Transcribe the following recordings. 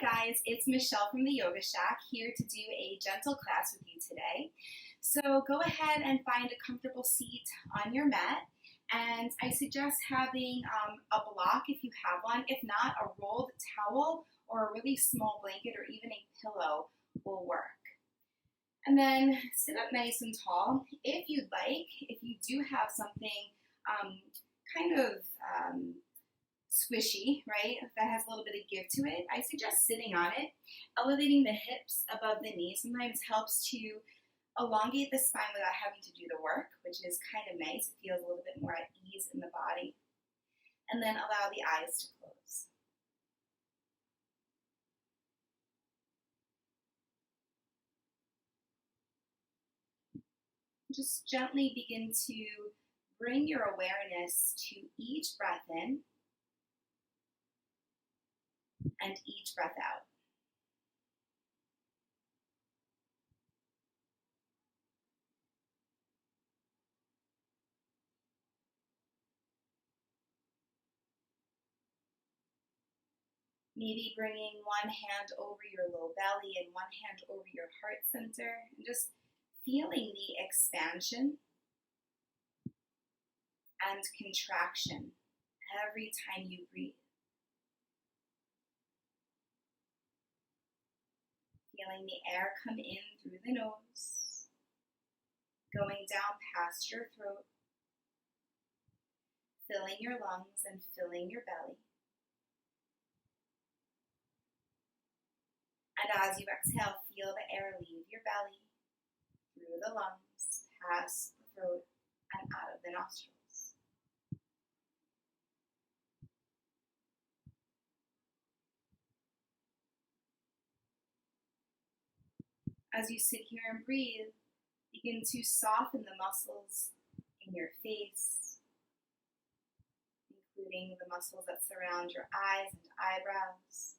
guys, it's Michelle from the Yoga Shack here to do a gentle class with you today. So go ahead and find a comfortable seat on your mat, and I suggest having a block if you have one. If not, a rolled towel or a really small blanket or even a pillow will work. And then sit up nice and tall. If you'd like, if you do have something kind of squishy, right, that has a little bit of give to it, I suggest sitting on it. Elevating the hips above the knees sometimes helps to elongate the spine without having to do the work, which is kind of nice. It feels a little bit more at ease in the body. And then allow the eyes to close. Just gently begin to bring your awareness to each breath in and each breath out. Maybe bringing one hand over your low belly and one hand over your heart center, and just feeling the expansion and contraction every time you breathe. Feeling the air come in through the nose, going down past your throat, filling your lungs and filling your belly. And as you exhale, feel the air leave your belly, through the lungs, past the throat, and out of the nostrils. As you sit here and breathe, begin to soften the muscles in your face, including the muscles that surround your eyes and eyebrows.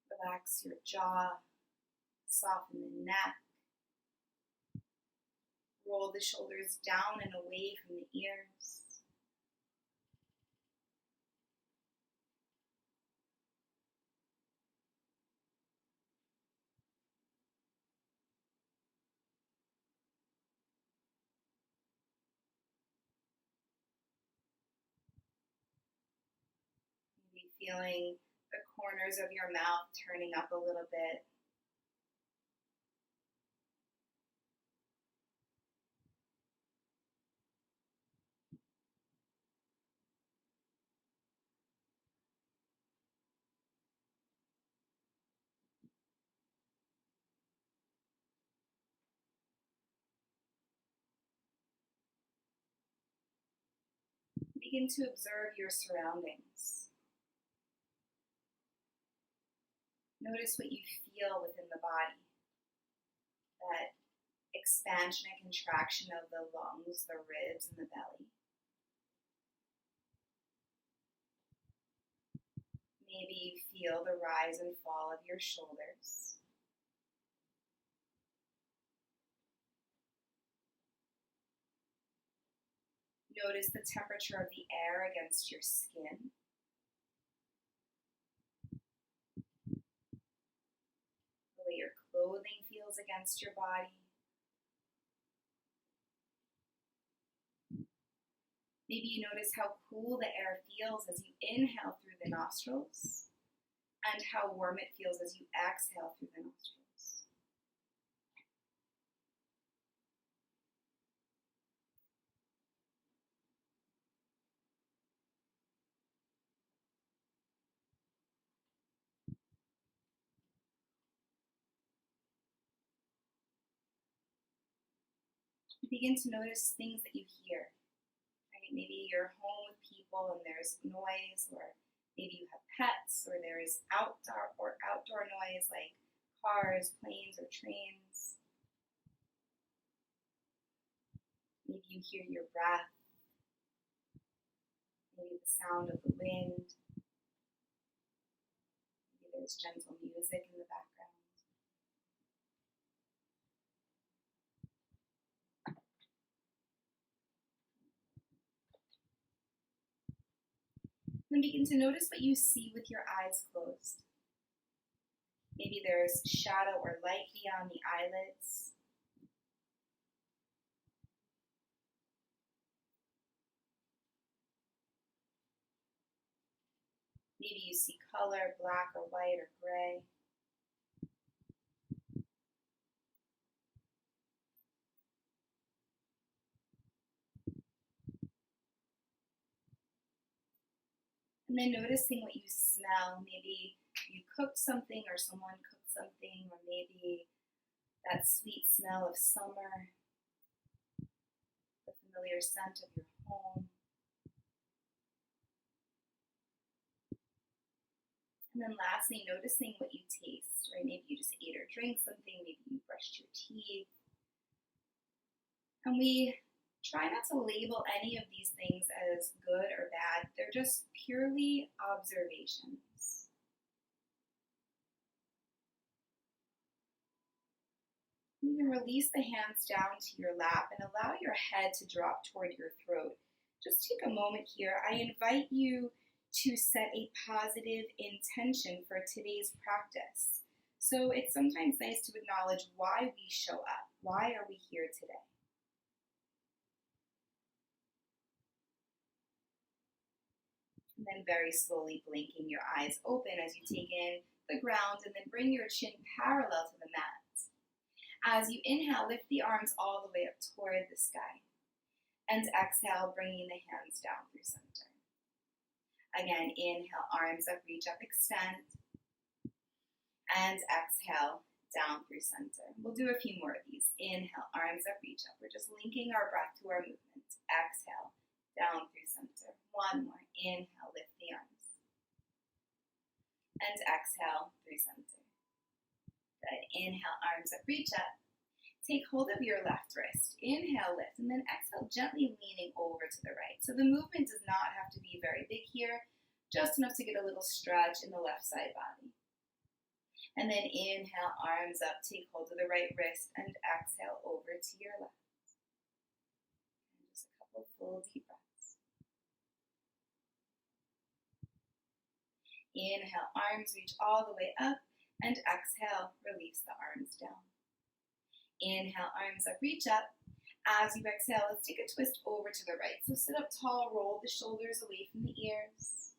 Relax your jaw, soften the neck, roll the shoulders down and away from the ears. Maybe feeling the corners of your mouth turning up a little bit. Begin to observe your surroundings. Notice what you feel within the body. That expansion and contraction of the lungs, the ribs, and the belly. Maybe you feel the rise and fall of your shoulders. Notice the temperature of the air against your skin. The way your clothing feels against your body. Maybe you notice how cool the air feels as you inhale through the nostrils and how warm it feels as you exhale through the nostrils. You begin to notice things that you hear. Right? Maybe you're home with people and there's noise, or maybe you have pets, or there is outdoor noise like cars, planes, or trains. Maybe you hear your breath, maybe the sound of the wind. Maybe there's gentle music in the background. And begin to notice what you see with your eyes closed. Maybe there's shadow or light beyond the eyelids. Maybe you see color, black or white or gray. And then noticing what you smell. Maybe you cooked something or someone cooked something, or maybe that sweet smell of summer, the familiar scent of your home. And then lastly, noticing what you taste, right? Maybe you just ate or drank something, maybe you brushed your teeth. And we try not to label any of these things as good or bad. They're just purely observations. You can release the hands down to your lap and allow your head to drop toward your throat. Just take a moment here. I invite you to set a positive intention for today's practice. So it's sometimes nice to acknowledge why we show up. Why are we here today? And then very slowly blinking your eyes open as you take in the ground, and then bring your chin parallel to the mat. As you inhale, lift the arms all the way up toward the sky. And exhale, bringing the hands down through center. Again, inhale, arms up, reach up, extend. And exhale, down through center. We'll do a few more of these. Inhale, arms up, reach up. We're just linking our breath to our movement. Exhale, down through center. One more. Inhale, lift the arms. And exhale, through center. Good. Inhale, arms up, reach up. Take hold of your left wrist. Inhale, lift, and then exhale, gently leaning over to the right. So the movement does not have to be very big here, just enough to get a little stretch in the left side body. And then inhale, arms up, take hold of the right wrist, and exhale over to your left. And just a couple full deep breaths. Inhale, arms reach all the way up, and exhale, release the arms down. Inhale, arms up, reach up. As you exhale, let's take a twist over to the right. So sit up tall, roll the shoulders away from the ears.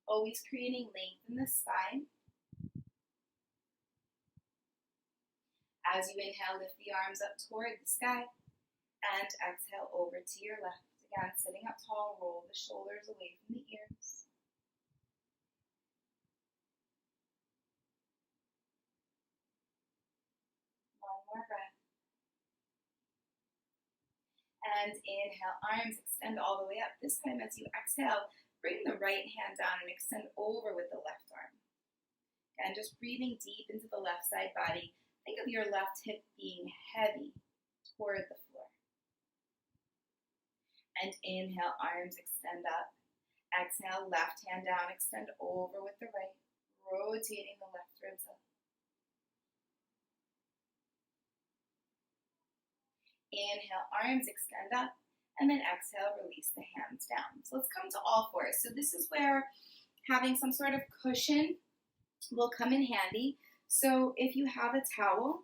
Always creating length in the spine. As you inhale, lift the arms up toward the sky. And exhale over to your left. Again, sitting up tall, roll the shoulders away from the ears. Breath. And inhale, arms extend all the way up. This time as you exhale, bring the right hand down and extend over with the left arm. Again, just breathing deep into the left side body. Think of your left hip being heavy toward the floor. And inhale, arms extend up. Exhale, left hand down, extend over with the right, rotating the left ribs up. Inhale, arms extend up, and then exhale, release the hands down. So let's come to all fours. So this is where having some sort of cushion will come in handy. So if you have a towel,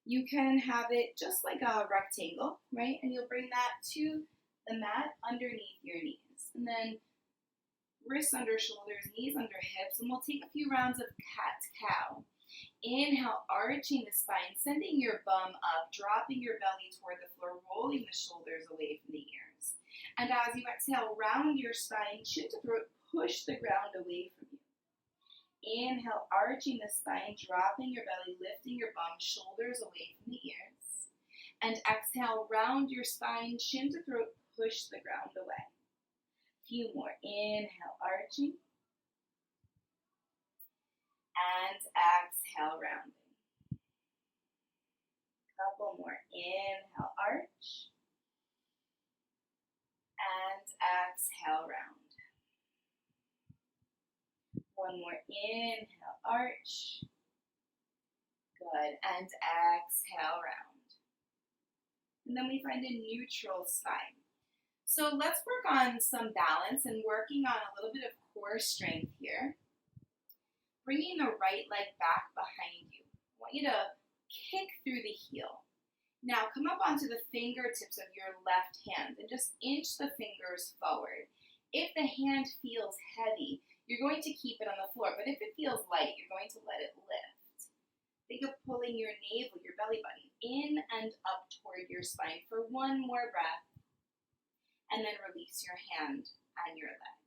you can have it just like a rectangle, right? And you'll bring that to the mat underneath your knees. And then wrists under shoulders, knees under hips, and we'll take a few rounds of cat-cow. Inhale, arching the spine, sending your bum up, dropping your belly toward the floor, rolling the shoulders away from the ears. And as you exhale, round your spine, chin to throat, push the ground away from you. Inhale, arching the spine, dropping your belly, lifting your bum, shoulders away from the ears. And exhale, round your spine, chin to throat, push the ground away. Few more. Inhale, arching. And exhale, rounding. Couple more. Inhale, arch. And exhale, round. One more. Inhale, arch. Good. And exhale, round. And then we find a neutral spine. So let's work on some balance and working on a little bit of core strength here. Bringing the right leg back behind you. I want you to kick through the heel. Now come up onto the fingertips of your left hand and just inch the fingers forward. If the hand feels heavy, you're going to keep it on the floor, but if it feels light, you're going to let it lift. Think of pulling your navel, your belly button, in and up toward your spine for one more breath. And then release your hand and your leg.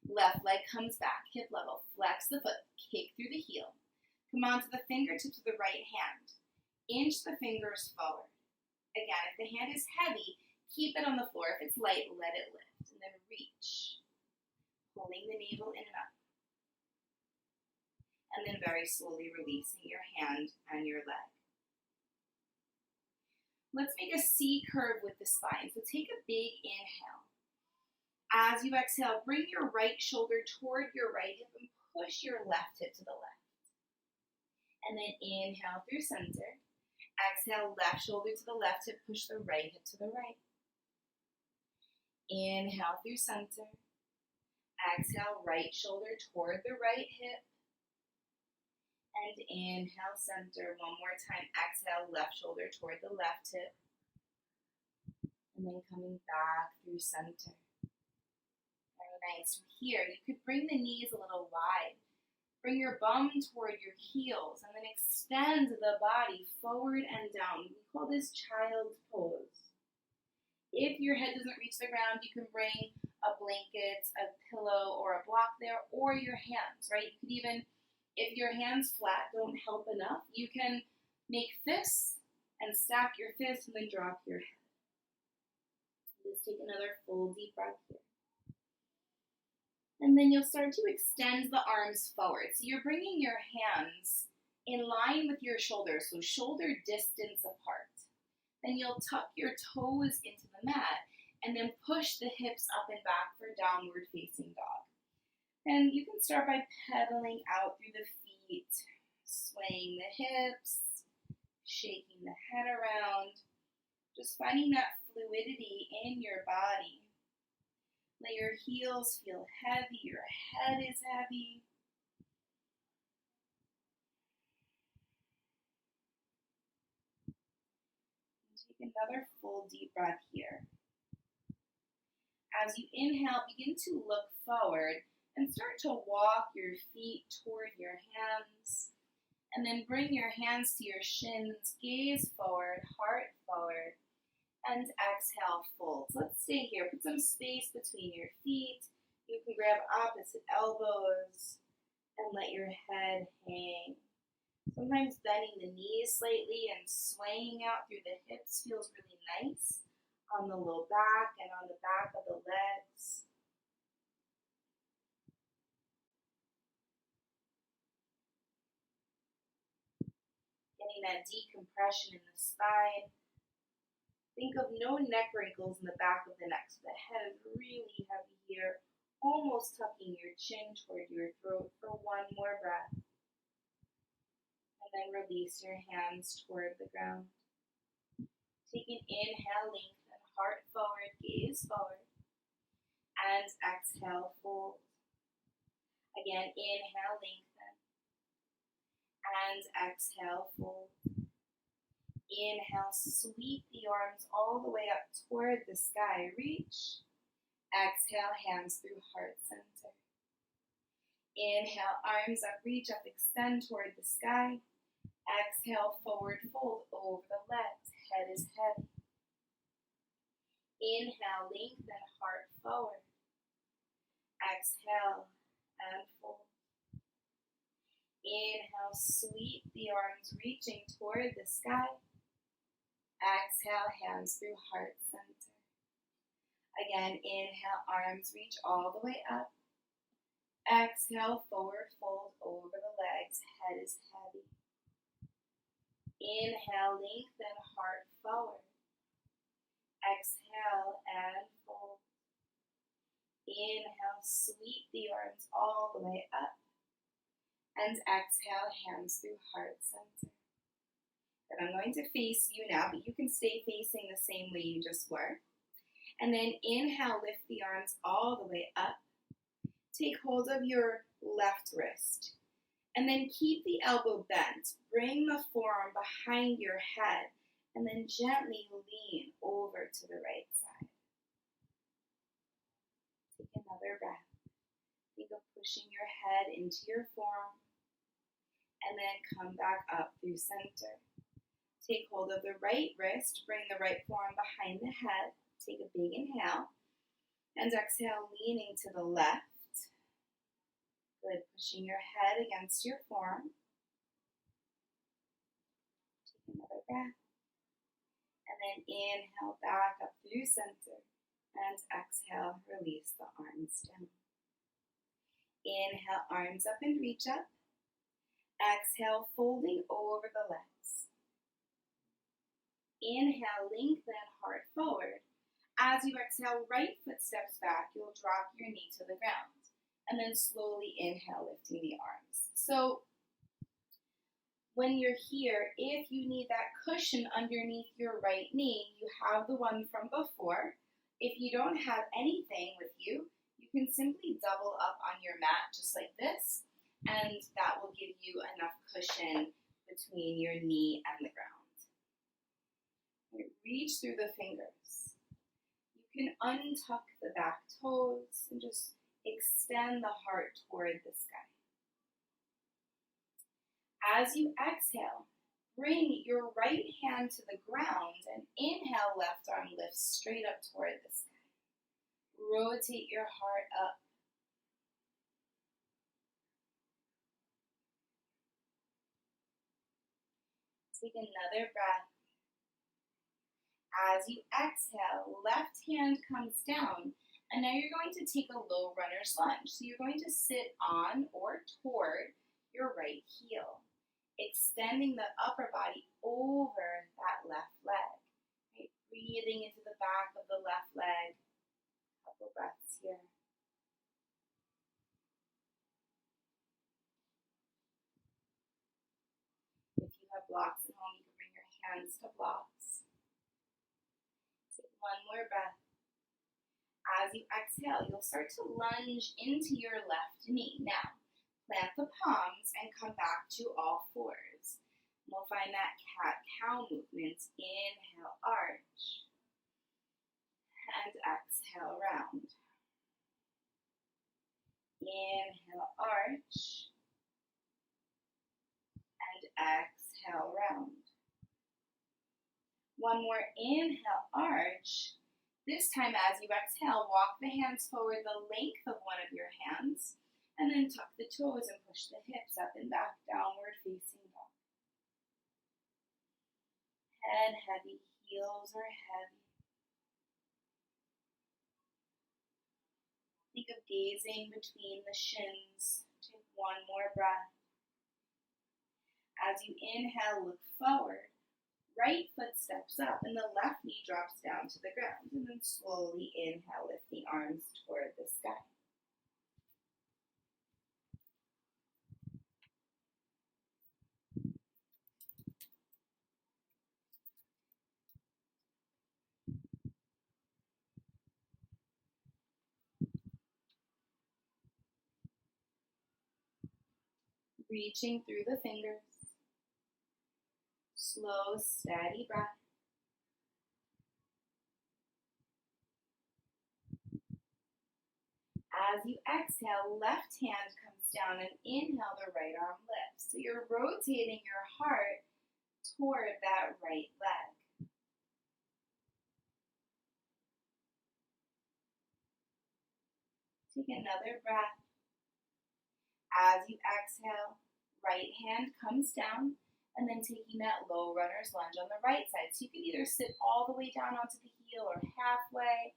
Left leg comes back, hip level, flex the foot, kick through the heel. Come onto the fingertips of the right hand. Inch the fingers forward. Again, if the hand is heavy, keep it on the floor. If it's light, let it lift. And then reach, pulling the navel in and up. And then very slowly releasing your hand and your leg. Let's make a C curve with the spine. So take a big inhale. As you exhale, bring your right shoulder toward your right hip and push your left hip to the left. And then inhale through center. Exhale, left shoulder to the left hip, push the right hip to the right. Inhale through center. Exhale, right shoulder toward the right hip. And inhale, center. One more time. Exhale, left shoulder toward the left hip. And then coming back through center. Very nice. From here, you could bring the knees a little wide. Bring your bum toward your heels. And then extend the body forward and down. We call this child's pose. If your head doesn't reach the ground, you can bring a blanket, a pillow, or a block there, or your hands, right? You could even, if your hands flat don't help enough, you can make fists and stack your fists and then drop your head. Let's take another full deep breath here. And then you'll start to extend the arms forward. So you're bringing your hands in line with your shoulders, so shoulder distance apart. Then you'll tuck your toes into the mat and then push the hips up and back for downward facing dog. And you can start by pedaling out through the feet, swaying the hips, shaking the head around, just finding that fluidity in your body. Let your heels feel heavy, your head is heavy. And take another full deep breath here. As you inhale, begin to look forward and start to walk your feet toward your hands. And then bring your hands to your shins, gaze forward, heart forward. And exhale, fold. So let's stay here. Put some space between your feet. You can grab opposite elbows and let your head hang. Sometimes bending the knees slightly and swaying out through the hips feels really nice on the low back and on the back of the legs. Getting that decompression in the spine. Think of no neck wrinkles in the back of the neck, so the head is really heavy here, almost tucking your chin toward your throat for one more breath. And then release your hands toward the ground. Take an inhale, lengthen, heart forward, gaze forward. And exhale, fold. Again, inhale, lengthen. And exhale, fold. Inhale, sweep the arms all the way up toward the sky. Reach. Exhale, hands through heart center. Inhale, arms up, reach up, extend toward the sky. Exhale, forward fold over the legs. Head is heavy. Inhale, lengthen, heart forward. Exhale, and fold. Inhale, sweep the arms, reaching toward the sky. Exhale, hands through heart center. Again, inhale, arms reach all the way up. Exhale, forward fold over the legs. Head is heavy. Inhale, lengthen, heart forward. Exhale, and fold. Inhale, sweep the arms all the way up. And exhale, hands through heart center. And I'm going to face you now, but you can stay facing the same way you just were. And then inhale, lift the arms all the way up. Take hold of your left wrist. And then keep the elbow bent. Bring the forearm behind your head. And then gently lean over to the right side. Take another breath. Think of pushing your head into your forearm. And then come back up through center. Take hold of the right wrist. Bring the right forearm behind the head. Take a big inhale. And exhale, leaning to the left. Good. Pushing your head against your forearm. Take another breath. And then inhale back up through center. And exhale, release the arms down. Inhale, arms up and reach up. Exhale, folding over the legs. Inhale, lengthen heart forward. As you exhale, right foot steps back. You'll drop your knee to the ground. And then slowly inhale, lifting the arms. So when you're here, if you need that cushion underneath your right knee, you have the one from before. If you don't have anything with you, you can simply double up on your mat just like this, and that will give you enough cushion between your knee and the ground. Reach through the fingers. You can untuck the back toes and just extend the heart toward the sky. As you exhale, bring your right hand to the ground and inhale, left arm lifts straight up toward the sky. Rotate your heart up. Take another breath. As you exhale, left hand comes down, and now you're going to take a low runner's lunge. So you're going to sit on or toward your right heel, extending the upper body over that left leg. Right? Breathing into the back of the left leg. Couple breaths here. If you have blocks at home, you can bring your hands to blocks. Take one more breath. As you exhale, you'll start to lunge into your left knee. Now, plant the palms and come back to all fours. And we'll find that cat-cow movement. Inhale, arch. And exhale, round. Inhale, arch. And exhale, round. One more inhale, arch. This time as you exhale, walk the hands forward the length of one of your hands, and then tuck the toes and push the hips up and back, downward facing dog. Head heavy, heels are heavy. Think of gazing between the shins. Take one more breath. As you inhale, look forward. Right foot steps up and the left knee drops down to the ground. And then slowly inhale, lift the arms toward the sky. Reaching through the fingers. Slow, steady breath. As you exhale, left hand comes down and inhale, the right arm lifts. So you're rotating your heart toward that right leg. Take another breath. As you exhale, right hand comes down, and then taking that low runner's lunge on the right side. So you can either sit all the way down onto the heel or halfway.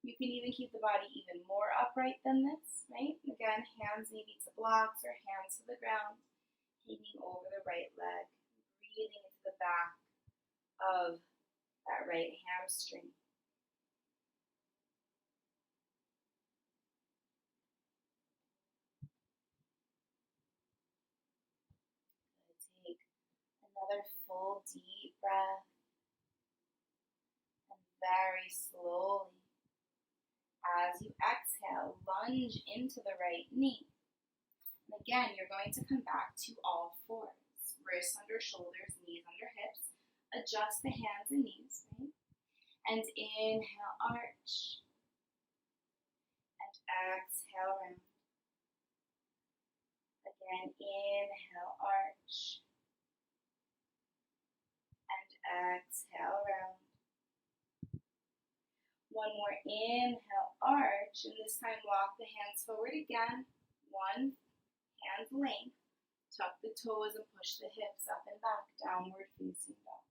You can even keep the body even more upright than this, right? Again, hands maybe to blocks or hands to the ground, hanging over the right leg, breathing into the back of that right hamstring. Take another full deep breath, and very slowly As you exhale, lunge into the right knee. And again, you're going to come back to all fours. Wrists under shoulders, knees under hips. Adjust the hands and knees, right? And inhale, arch. And exhale, round. Again, inhale, arch. And exhale, round. One more inhale, arch. And this time, walk the hands forward again. One hand length. Tuck the toes and push the hips up and back, downward facing dog.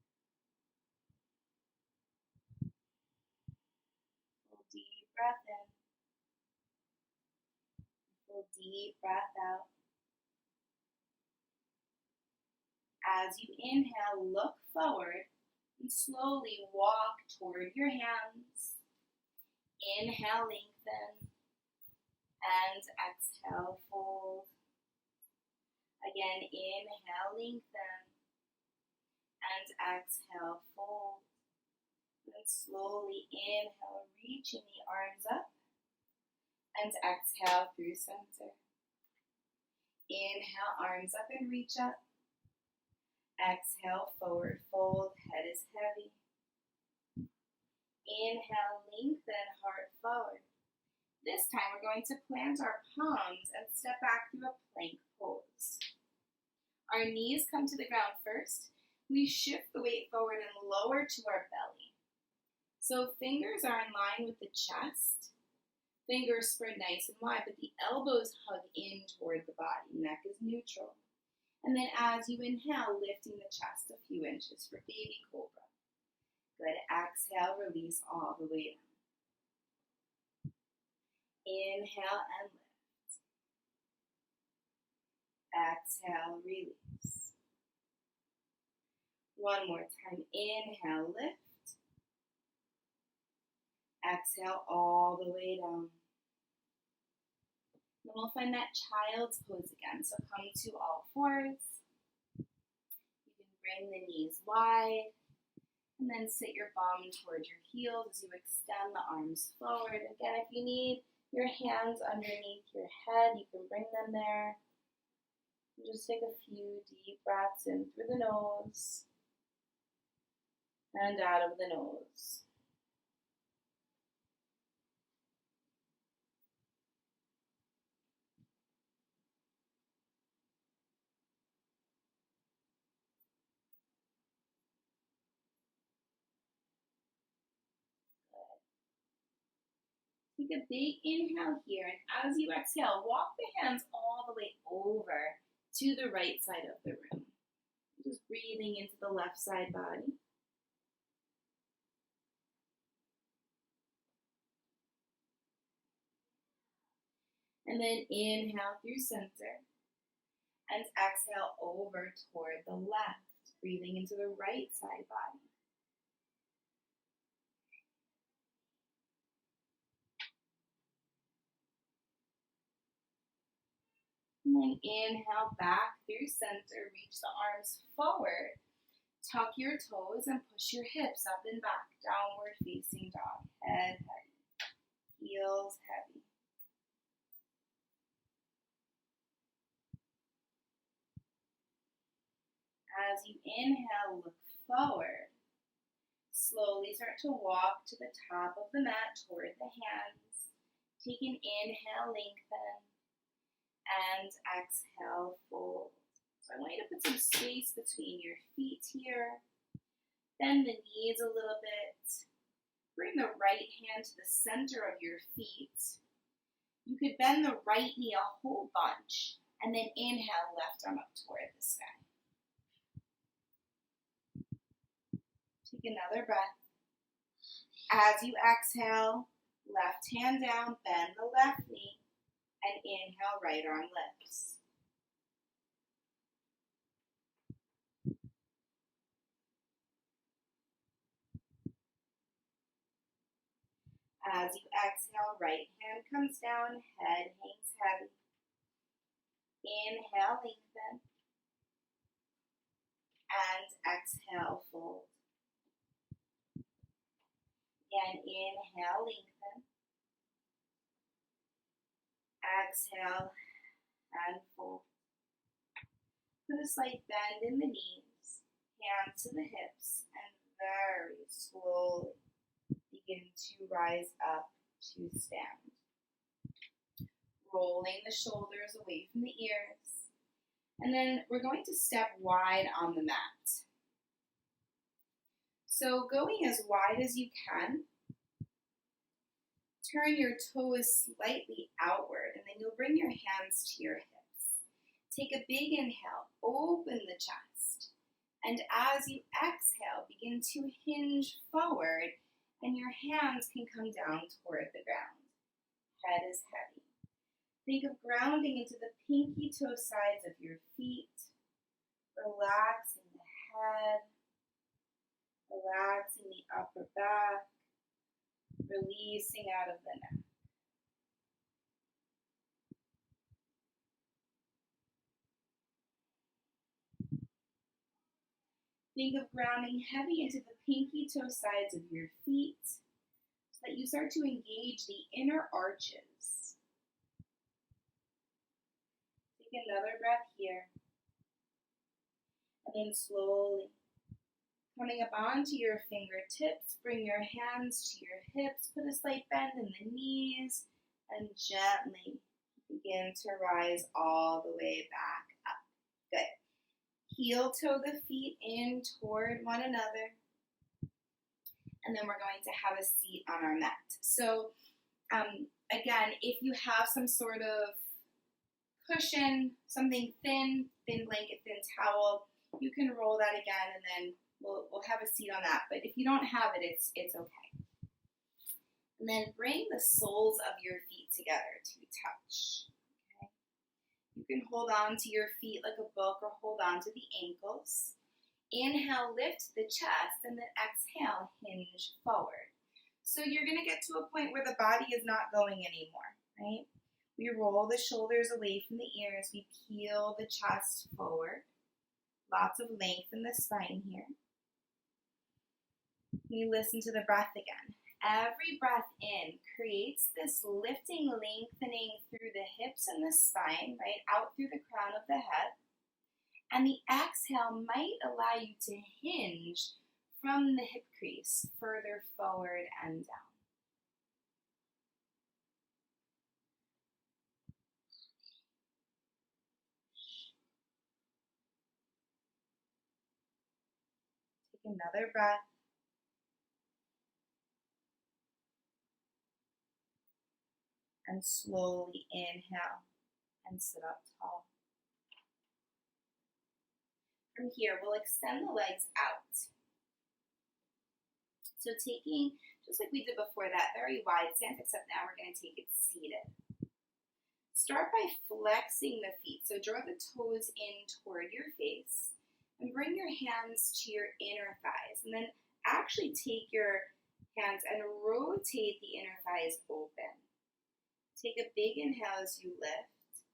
Full deep breath in. Full deep breath out. As you inhale, look forward and slowly walk toward your hands. Inhale, lengthen. And exhale, fold. Again, inhale, lengthen, and exhale, fold. Then slowly inhale, reaching the arms up, and exhale through center. Inhale, arms up and reach up. Exhale, forward fold, head is heavy. Inhale, lengthen, heart forward. This time we're going to plant our palms and step back through a plank pose. Our knees come to the ground first. We shift the weight forward and lower to our belly. So fingers are in line with the chest. Fingers spread nice and wide, but the elbows hug in toward the body. Neck is neutral. And then as you inhale, lifting the chest a few inches for baby cobra. Good. Exhale, release all the way down. Inhale and lift. Exhale, release. One more time. Inhale, lift. Exhale all the way down. Then we'll find that child's pose again. So come to all fours. You can bring the knees wide. And then sit your bum towards your heels as you extend the arms forward. Again, if you need your hands underneath your head, you can bring them there. Just take a few deep breaths in through the nose and out of the nose. Take a big inhale here, and as you exhale, walk the hands all the way over to the right side of the room. Just breathing into the left side body. And then inhale through center and exhale over toward the left, breathing into the right side body. And then inhale back through center, reach the arms forward, tuck your toes and push your hips up and back, downward facing dog, head heavy, heels heavy. As you inhale, look forward. Slowly start to walk to the top of the mat toward the hands. Take an inhale, lengthen. And exhale, fold. So I want you to put some space between your feet here. Bend the knees a little bit. Bring the right hand to the center of your feet. You could bend the right knee a whole bunch and then inhale, left arm up toward the sky. Take another breath. As you exhale, left hand down, bend the left knee. And inhale, right arm lifts. As you exhale, right hand comes down, head hangs heavy. Inhale, lengthen. And exhale, fold. Again, inhale, lengthen. Exhale and fold. Put a slight bend in the knees, hands to the hips, and very slowly begin to rise up to stand. Rolling the shoulders away from the ears. And then we're going to step wide on the mat. So going as wide as you can, turn your toes slightly outward, and then you'll bring your hands to your hips. Take a big inhale, open the chest, and as you exhale, begin to hinge forward, and your hands can come down toward the ground. Head is heavy. Think of grounding into the pinky toe sides of your feet, relaxing the head, relaxing the upper back, releasing out of the neck. Think of grounding heavy into the pinky toe sides of your feet so that you start to engage the inner arches. Take another breath here. And then slowly coming up onto your fingertips, bring your hands to your hips, put a slight bend in the knees, and gently begin to rise all the way back up. Good. Heel toe the feet in toward one another. And then we're going to have a seat on our mat. So again, if you have some sort of cushion, something thin blanket, thin towel, you can roll that again and then we'll have a seat on that. But if you don't have it, it's okay. And then bring the soles of your feet together to touch. Okay? You can hold on to your feet like a book or hold on to the ankles. Inhale, lift the chest, and then exhale, hinge forward. So you're going to get to a point where the body is not going anymore, right? We roll the shoulders away from the ears. We peel the chest forward. Lots of length in the spine here. We listen to the breath again. Every breath in creates this lifting, lengthening through the hips and the spine, right, out through the crown of the head. And the exhale might allow you to hinge from the hip crease further forward and down. Take another breath. And slowly inhale and sit up tall. From here, we'll extend the legs out. So taking, just like we did before, that very wide stance, except now we're going to take it seated. Start by flexing the feet. So draw the toes in toward your face and bring your hands to your inner thighs. And then actually take your hands and rotate the inner thighs open. Take a big inhale as you lift,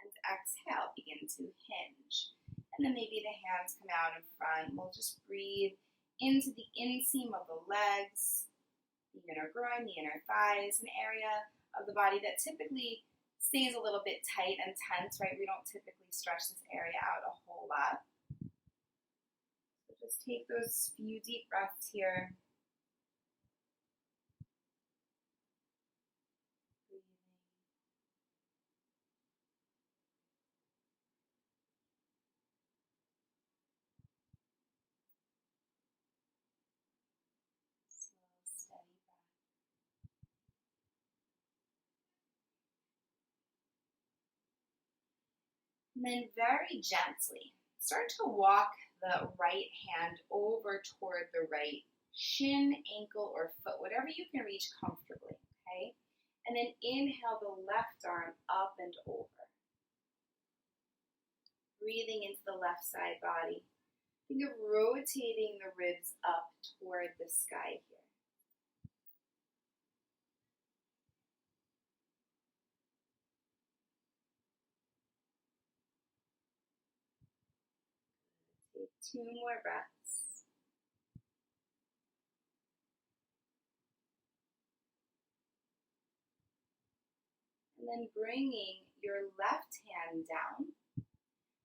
and exhale, begin to hinge. And then maybe the hands come out in front. We'll just breathe into the inseam of the legs, the inner groin, the inner thighs, an area of the body that typically stays a little bit tight and tense, right? We don't typically stretch this area out a whole lot. So just take those few deep breaths here. And then very gently, start to walk the right hand over toward the right shin, ankle, or foot, whatever you can reach comfortably, okay? And then inhale the left arm up and over. Breathing into the left side body. Think of rotating the ribs up toward the sky here. Take 2 more breaths. And then bringing your left hand down.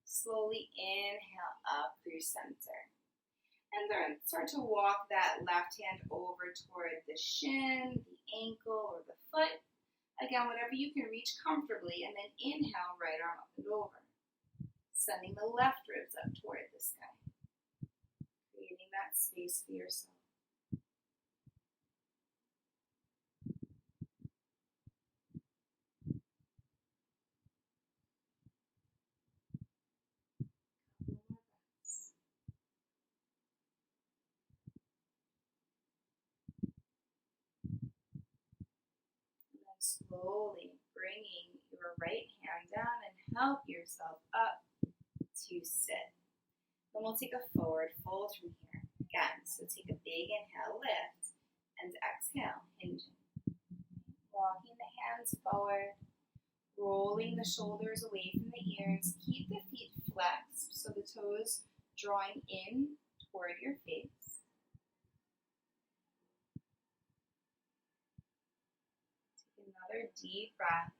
Slowly inhale up through center. And then start to walk that left hand over toward the shin, the ankle, or the foot. Again, whatever you can reach comfortably, and then inhale, right arm up and over. Sending the left ribs up toward the sky. Creating that space for yourself. Slowly bringing your right hand down and help yourself up to sit. Then we'll take a forward fold from here. Again, so take a big inhale, lift, and exhale, hinging. Walking the hands forward, rolling the shoulders away from the ears. Keep the feet flexed so the toes drawing in toward your face. Another deep breath.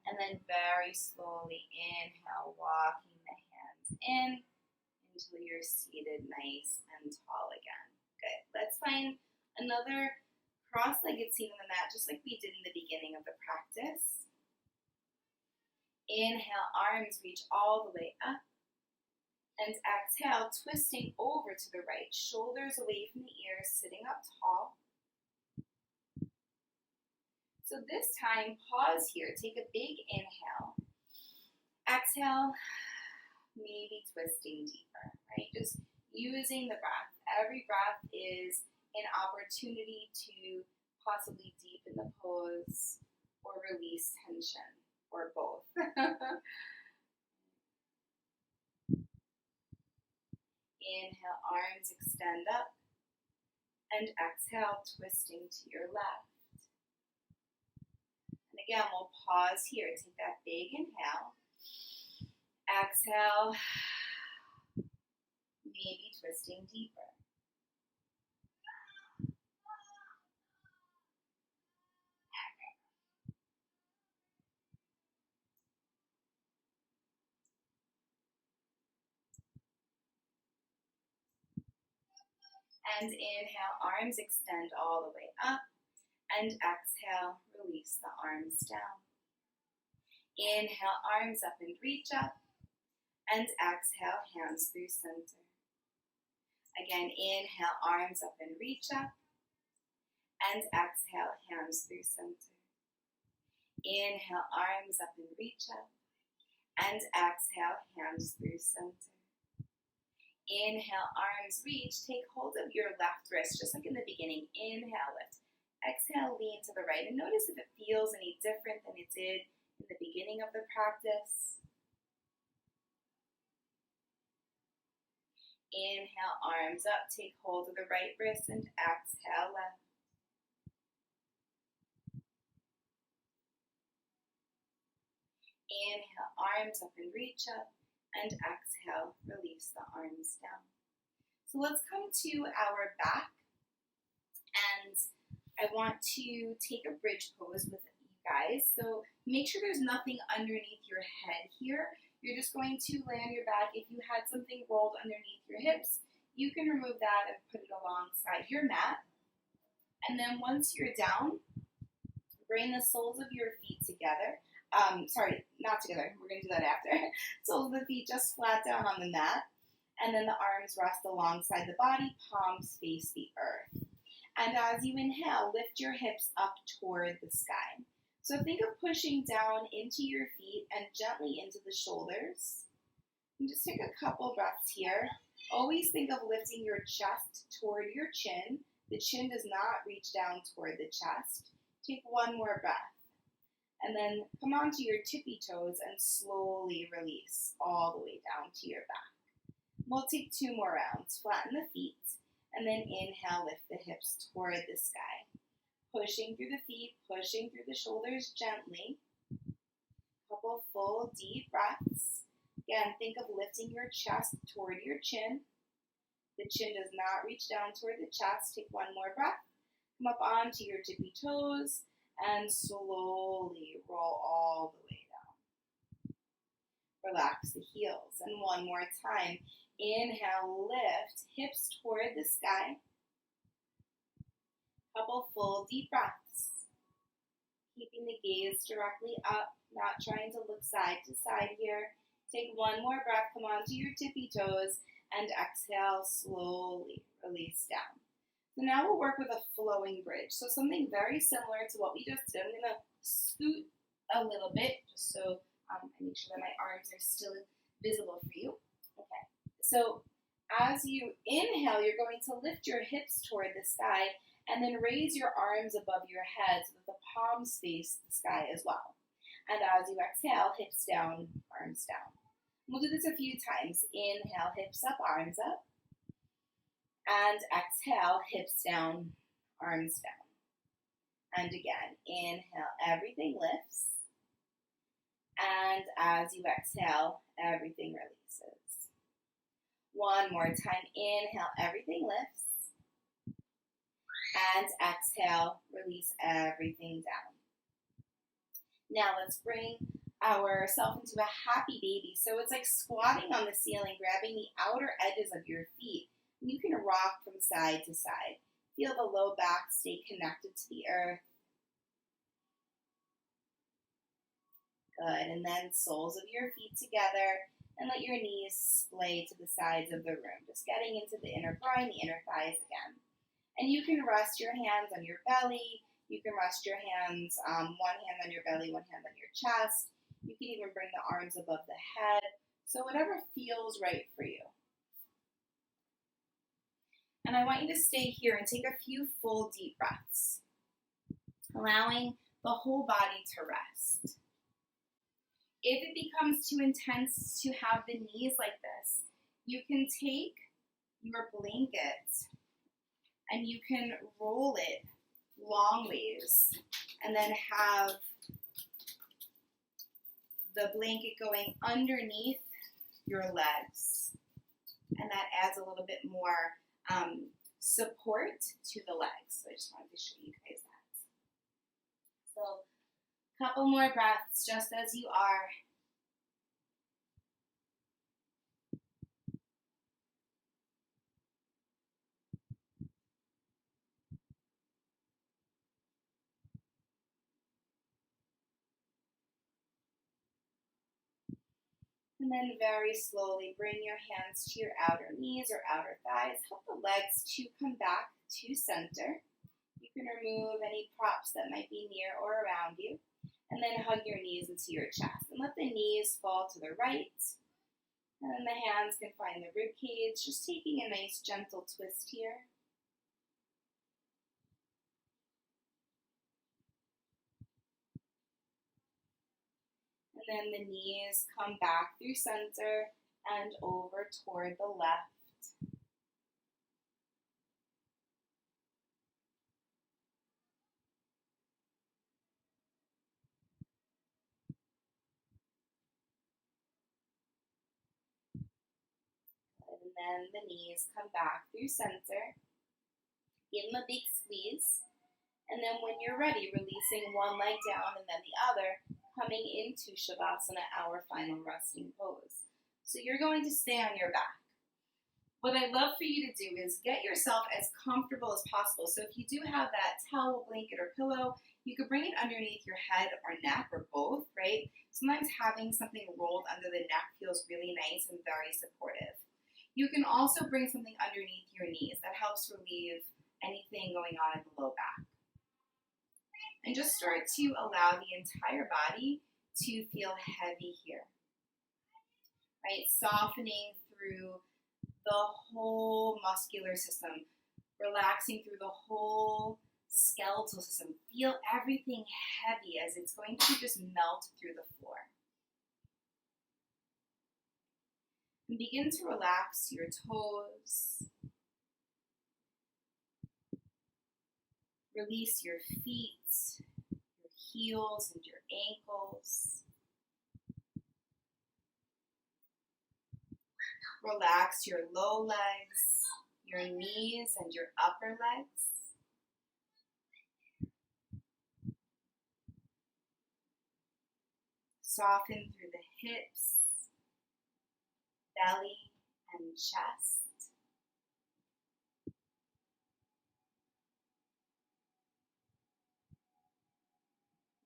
And then very slowly inhale, walking the hands in until you're seated nice and tall again. Good. Let's find another cross-legged seat on the mat, just like we did in the beginning of the practice. Inhale, arms reach all the way up. And exhale, twisting over to the right, shoulders away from the ears, sitting up tall. So this time, pause here, take a big inhale. Exhale, maybe twisting deeper, right? Just using the breath. Every breath is an opportunity to possibly deepen the pose or release tension, or both. Inhale, arms extend up, and exhale, twisting to your left. And again, we'll pause here. Take that big inhale. Exhale, maybe twisting deeper. And inhale, arms extend all the way up. And exhale, release the arms down. Inhale, arms up and reach up. And exhale, hands through center. Again, inhale, arms up and reach up. And exhale, hands through center. Inhale, arms up and reach up. And exhale, hands through center. Inhale, arms reach. Take hold of your left wrist, just like in the beginning. Inhale, lift. Exhale, lean to the right. And notice if it feels any different than it did in the beginning of the practice. Inhale, arms up. Take hold of the right wrist and exhale, left. Inhale, arms up and reach up. And exhale, release the arms down. So let's come to our back. And I want to take a bridge pose with you guys. So make sure there's nothing underneath your head here. You're just going to lay on your back. If you had something rolled underneath your hips, you can remove that and put it alongside your mat. And then once you're down, bring the soles of your feet together. Sorry, not together. We're going to do that after. Soles of the feet just flat down on the mat. And then the arms rest alongside the body, palms face the earth. And as you inhale, lift your hips up toward the sky. So think of pushing down into your feet and gently into the shoulders. And just take a couple breaths here. Always think of lifting your chest toward your chin. The chin does not reach down toward the chest. Take one more breath. And then come onto your tippy toes and slowly release all the way down to your back. We'll take 2 more rounds. Flatten the feet. And then inhale, lift the hips toward the sky. Pushing through the feet, pushing through the shoulders gently. Couple full deep breaths. Again, think of lifting your chest toward your chin. The chin does not reach down toward the chest. Take one more breath. Come up onto your tippy toes and slowly roll all the way down. Relax the heels. And one more time. Inhale, lift, hips toward the sky. Couple full deep breaths. Keeping the gaze directly up, not trying to look side to side here. Take one more breath, come onto your tippy toes, and exhale slowly, release down. So now we'll work with a flowing bridge. So something very similar to what we just did. I'm going to scoot a little bit just so I make sure that my arms are still visible for you. Okay. So as you inhale, you're going to lift your hips toward the sky and then raise your arms above your head so that the palms face the sky as well. And as you exhale, hips down, arms down. We'll do this a few times. Inhale, hips up, arms up. And exhale, hips down, arms down. And again, inhale, everything lifts. And as you exhale, everything releases. One more time. Inhale, everything lifts. And exhale, release everything down. Now let's bring ourselves into a happy baby. So it's like squatting on the ceiling, grabbing the outer edges of your feet. And you can rock from side to side. Feel the low back stay connected to the earth. Good. And then soles of your feet together. And let your knees splay to the sides of the room. Just getting into the inner groin, the inner thighs again. And you can rest your hands on your belly. You can rest your hands, one hand on your belly, one hand on your chest. You can even bring the arms above the head. So whatever feels right for you. And I want you to stay here and take a few full deep breaths, allowing the whole body to rest. If it becomes too intense to have the knees like this, you can take your blanket and you can roll it long ways and then have the blanket going underneath your legs. And that adds a little bit more support to the legs. So I just wanted to show you guys that. So a couple more breaths just as you are. And then very slowly bring your hands to your outer knees or outer thighs. Help the legs to come back to center. You can remove any props that might be near or around you. And then hug your knees into your chest. And let the knees fall to the right. And then the hands can find the rib cage. Just taking a nice gentle twist here. And then the knees come back through center and over toward the left. And then the knees come back through center. Give them a big squeeze. And then when you're ready, releasing one leg down and then the other, coming into Shavasana, our final resting pose. So you're going to stay on your back. What I'd love for you to do is get yourself as comfortable as possible. So if you do have that towel, blanket, or pillow, you could bring it underneath your head or neck or both, right? Sometimes having something rolled under the neck feels really nice and very supportive. You can also bring something underneath your knees that helps relieve anything going on in the low back. And just start to allow the entire body to feel heavy here, right? Softening through the whole muscular system, relaxing through the whole skeletal system. Feel everything heavy as it's going to just melt through the floor. And begin to relax your toes. Release your feet, your heels, and your ankles. Relax your low legs, your knees, and your upper legs. Soften through the hips, belly, and chest.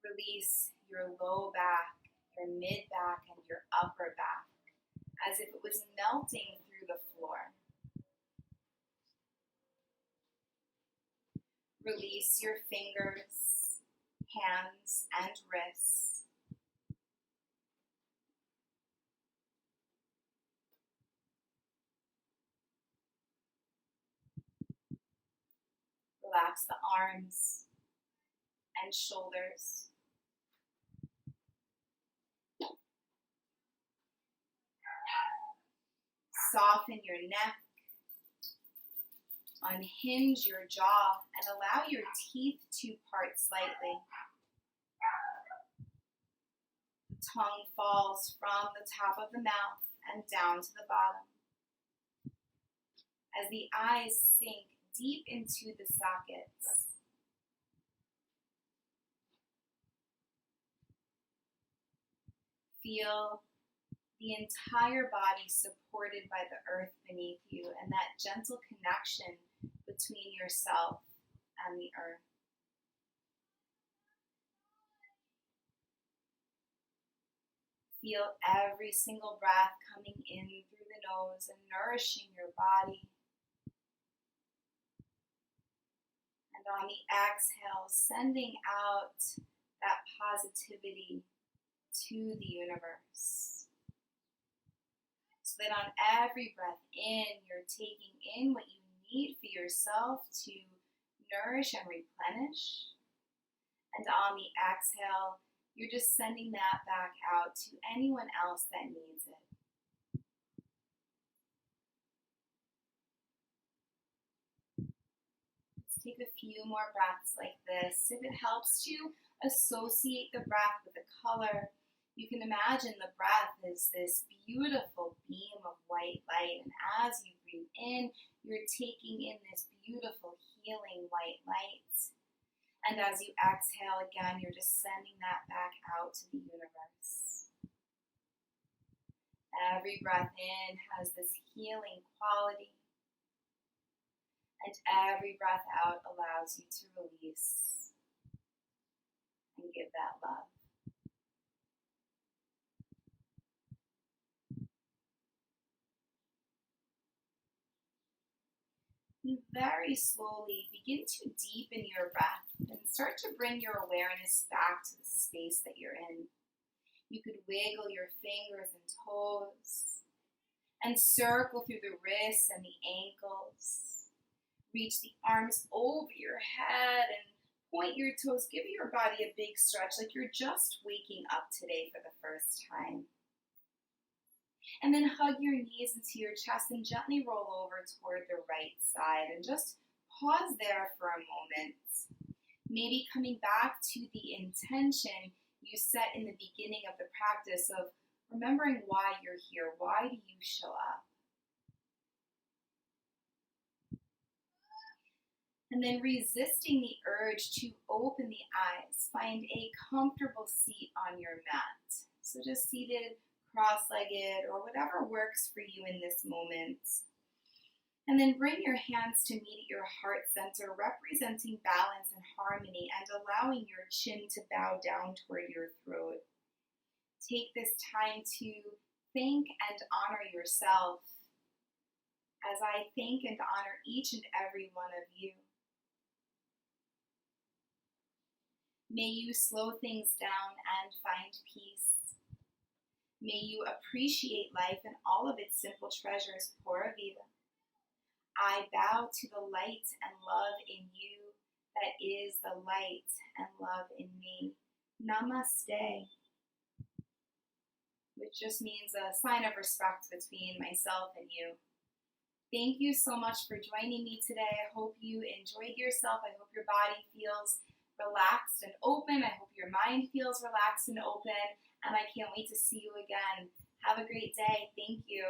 Release your low back, your mid back, and your upper back as if it was melting through the floor. Release your fingers, hands, and wrists. Relax the arms and shoulders. Soften your neck. Unhinge your jaw and allow your teeth to part slightly. The tongue falls from the top of the mouth and down to the bottom. As the eyes sink deep into the sockets. Feel the entire body supported by the earth beneath you and that gentle connection between yourself and the earth. Feel every single breath coming in through the nose and nourishing your body. And on the exhale, sending out that positivity to the universe. So that on every breath in, you're taking in what you need for yourself to nourish and replenish. And on the exhale, you're just sending that back out to anyone else that needs it. Let's take a few more breaths like this. If it helps to associate the breath with a color, you can imagine the breath is this beautiful beam of white light, and as you breathe in, you're taking in this beautiful healing white light. And as you exhale again, you're just sending that back out to the universe. Every breath in has this healing quality, and every breath out allows you to release and give that love. And very slowly begin to deepen your breath and start to bring your awareness back to the space that you're in. You could wiggle your fingers and toes and circle through the wrists and the ankles. Reach the arms over your head and point your toes. Give your body a big stretch like you're just waking up today for the first time. And then hug your knees into your chest and gently roll over toward the right side. And just pause there for a moment. Maybe coming back to the intention you set in the beginning of the practice of remembering why you're here. Why do you show up? And then resisting the urge to open the eyes. Find a comfortable seat on your mat. So just seated, cross-legged, or whatever works for you in this moment. And then bring your hands to meet your heart center, representing balance and harmony and allowing your chin to bow down toward your throat. Take this time to thank and honor yourself as I thank and honor each and every one of you. May you slow things down and find peace. May you appreciate life and all of its simple treasures, Pura Vida. I bow to the light and love in you that is the light and love in me. Namaste. Which just means a sign of respect between myself and you. Thank you so much for joining me today. I hope you enjoyed yourself. I hope your body feels relaxed and open. I hope your mind feels relaxed and open. And I can't wait to see you again. Have a great day. Thank you.